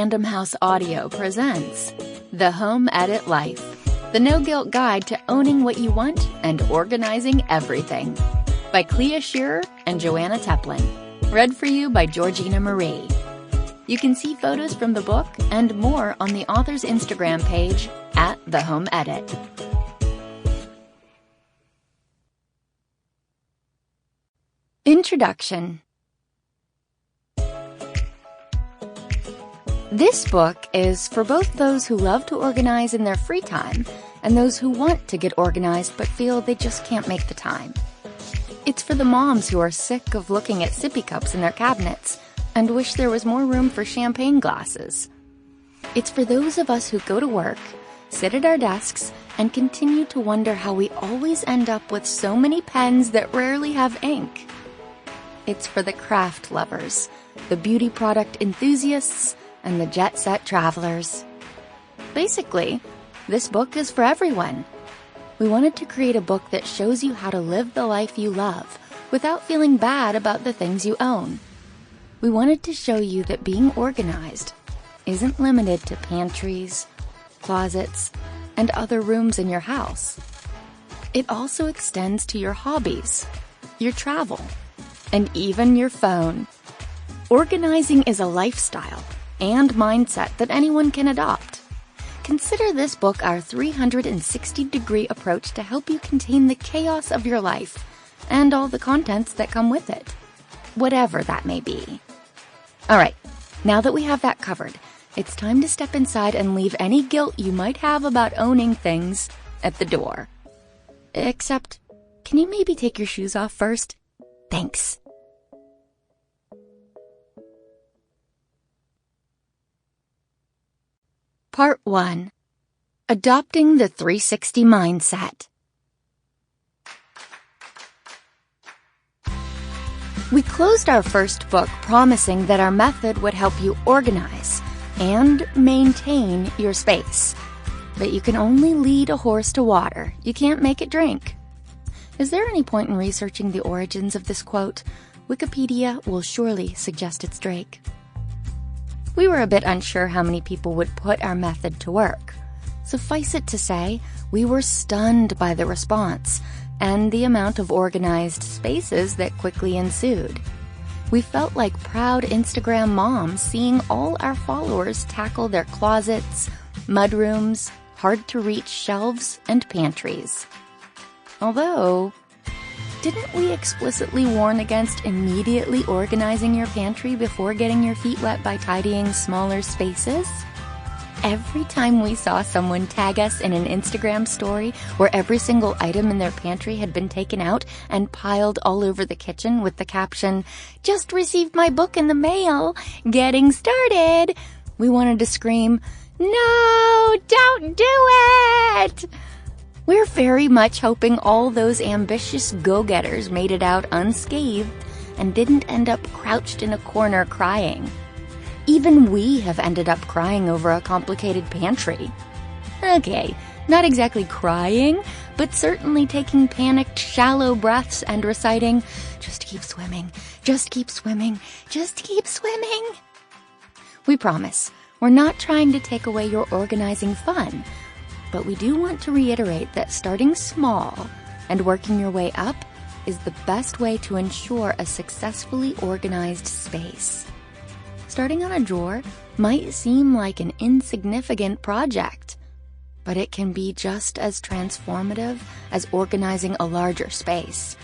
Random House Audio presents The Home Edit Life, the no-guilt guide to owning what you want and organizing everything, by Clea Shearer and Jorjeana Teplin. Read for you by Jorjeana Marie. You can see photos from the book and more on the author's Instagram page at The Home Edit. Introduction. This book is for both those who love to organize in their free time and those who want to get organized but feel they just can't make the time. It's for the moms who are sick of looking at sippy cups in their cabinets and wish there was more room for champagne glasses. It's for those of us who go to work, sit at our desks, and continue to wonder how we always end up with so many pens that rarely have ink. It's for the craft lovers, the beauty product enthusiasts, and the jet-set travelers. Basically, this book is for everyone. We wanted to create a book that shows you how to live the life you love without feeling bad about the things you own. We wanted to show you that being organized isn't limited to pantries, closets, and other rooms in your house. It also extends to your hobbies, your travel, and even your phone. Organizing is a lifestyle and mindset that anyone can adopt. Consider this book our 360-degree approach to help you contain the chaos of your life and all the contents that come with it, whatever that may be. All right, now that we have that covered, it's time to step inside and leave any guilt you might have about owning things at the door. Except, can you maybe take your shoes off first? Thanks. Part 1. Adopting the 360 Mindset. We closed our first book promising that our method would help you organize and maintain your space. But you can only lead a horse to water. You can't make it drink. Is there any point in researching the origins of this quote? Wikipedia will surely suggest it's Drake. We were a bit unsure how many people would put our method to work. Suffice it to say, we were stunned by the response and the amount of organized spaces that quickly ensued. We felt like proud Instagram moms seeing all our followers tackle their closets, mudrooms, hard-to-reach shelves, and pantries. Although, didn't we explicitly warn against immediately organizing your pantry before getting your feet wet by tidying smaller spaces? Every time we saw someone tag us in an Instagram story where every single item in their pantry had been taken out and piled all over the kitchen with the caption, "Just received my book in the mail, getting started," we wanted to scream, "No, don't do it!" We're very much hoping all those ambitious go-getters made it out unscathed and didn't end up crouched in a corner crying. Even we have ended up crying over a complicated pantry. Okay, not exactly crying, but certainly taking panicked, shallow breaths and reciting, "Just keep swimming, just keep swimming, just keep swimming." We promise, we're not trying to take away your organizing fun, but we do want to reiterate that starting small and working your way up is the best way to ensure a successfully organized space. Starting on a drawer might seem like an insignificant project, but it can be just as transformative as organizing a larger space.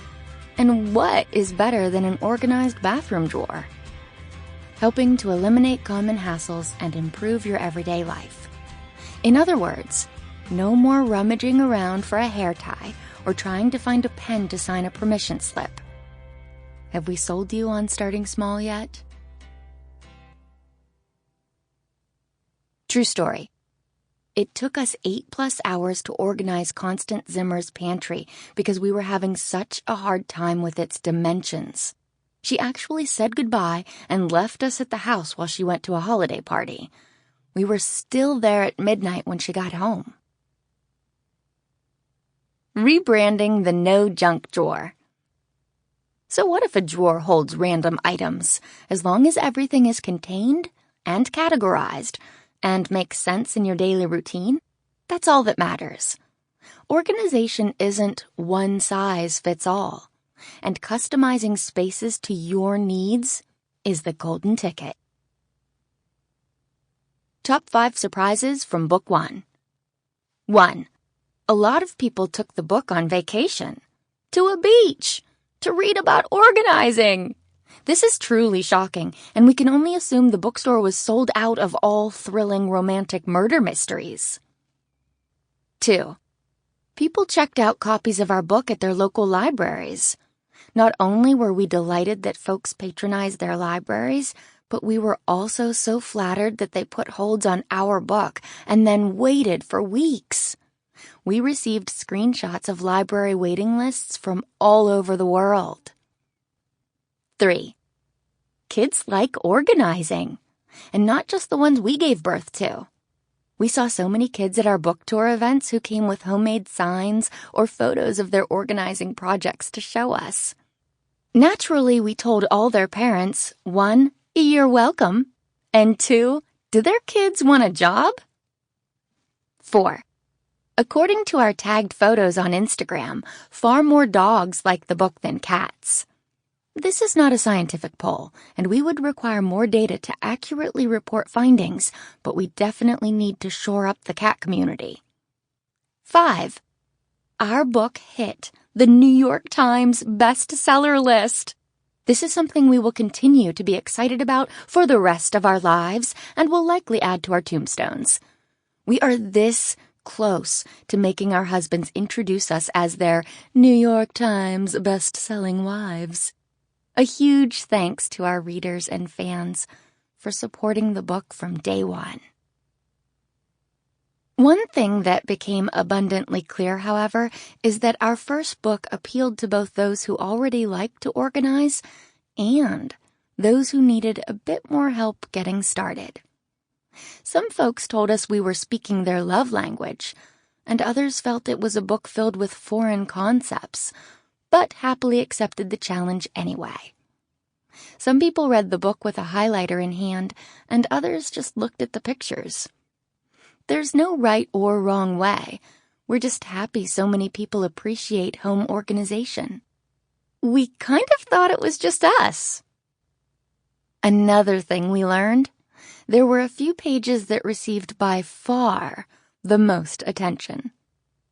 And what is better than an organized bathroom drawer? Helping to eliminate common hassles and improve your everyday life. In other words, no more rummaging around for a hair tie or trying to find a pen to sign a permission slip. Have we sold you on starting small yet? True story. It took us 8+ hours to organize Constance Zimmer's pantry because we were having such a hard time with its dimensions. She actually said goodbye and left us at the house while she went to a holiday party. We were still there at midnight when she got home. Rebranding the no junk drawer. So what if a drawer holds random items? As long as everything is contained, and categorized and make sense in your daily routine, that's all that matters. Organization isn't one size fits all, and customizing spaces to your needs is the golden ticket. Top 5 surprises from Book 1. 1. A lot of people took the book on vacation, to a beach, to read about organizing. This is truly shocking, and we can only assume the bookstore was sold out of all thrilling romantic murder mysteries. 2. People checked out copies of our book at their local libraries. Not only were we delighted that folks patronized their libraries, but we were also so flattered that they put holds on our book and then waited for weeks. We received screenshots of library waiting lists from all over the world. 3. Kids like organizing, and not just the ones we gave birth to. We saw so many kids at our book tour events who came with homemade signs or photos of their organizing projects to show us. Naturally, we told all their parents, 1, you're welcome, and 2, do their kids want a job? 4. According to our tagged photos on Instagram, far more dogs like the book than cats. This is not a scientific poll, and we would require more data to accurately report findings, but we definitely need to shore up the cat community. 5. Our book hit the New York Times bestseller list. This is something we will continue to be excited about for the rest of our lives and will likely add to our tombstones. We are this close to making our husbands introduce us as their New York Times best-selling wives. A huge thanks to our readers and fans for supporting the book from day one. One thing that became abundantly clear, however, is that our first book appealed to both those who already liked to organize and those who needed a bit more help getting started. Some folks told us we were speaking their love language, and others felt it was a book filled with foreign concepts, but happily accepted the challenge anyway. Some people read the book with a highlighter in hand, and others just looked at the pictures. There's no right or wrong way. We're just happy so many people appreciate home organization. We kind of thought it was just us. Another thing we learned, there were a few pages that received by far the most attention.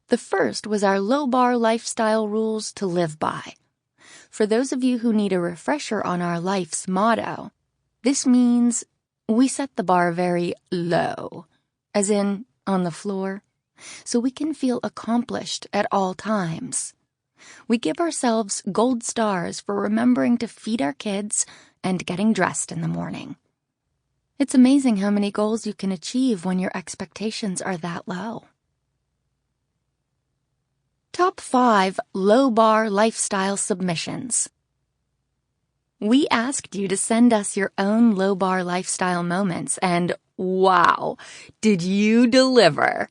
The first was our low-bar lifestyle rules to live by. For those of you who need a refresher on our life's motto, this means we set the bar very low, as in on the floor, so we can feel accomplished at all times. We give ourselves gold stars for remembering to feed our kids and getting dressed in the morning. It's amazing how many goals you can achieve when your expectations are that low. Top 5 low-bar lifestyle submissions. We asked you to send us your own low-bar lifestyle moments, and wow, did you deliver?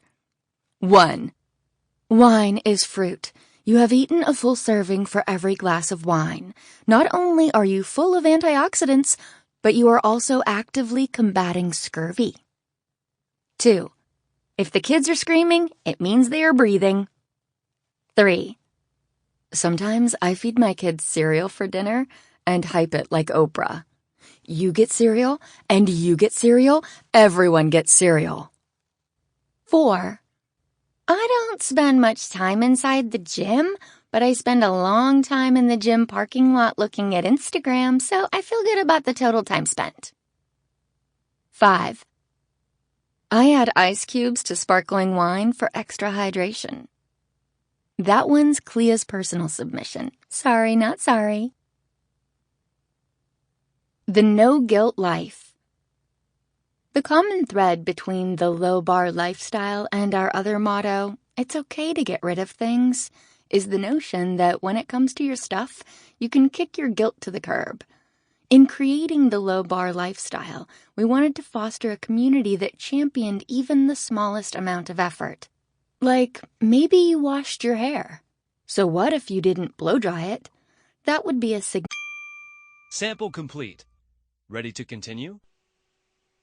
1. Wine is fruit. You have eaten a full serving for every glass of wine. Not only are you full of antioxidants, but you are also actively combating scurvy. 2. If the kids are screaming, it means they are breathing. 3. Sometimes I feed my kids cereal for dinner and hype it like Oprah. You get cereal, and you get cereal, everyone gets cereal. 4. I don't spend much time inside the gym, but I spend a long time in the gym parking lot looking at Instagram, so I feel good about the total time spent. 5. I add ice cubes to sparkling wine for extra hydration. That one's Clea's personal submission. Sorry, not sorry. The no-guilt life. The common thread between the low-bar lifestyle and our other motto, it's okay to get rid of things, is the notion that when it comes to your stuff, you can kick your guilt to the curb. In creating the low-bar lifestyle, we wanted to foster a community that championed even the smallest amount of effort. Like, maybe you washed your hair. So what if you didn't blow-dry it? That would be a Sample complete. Ready to continue?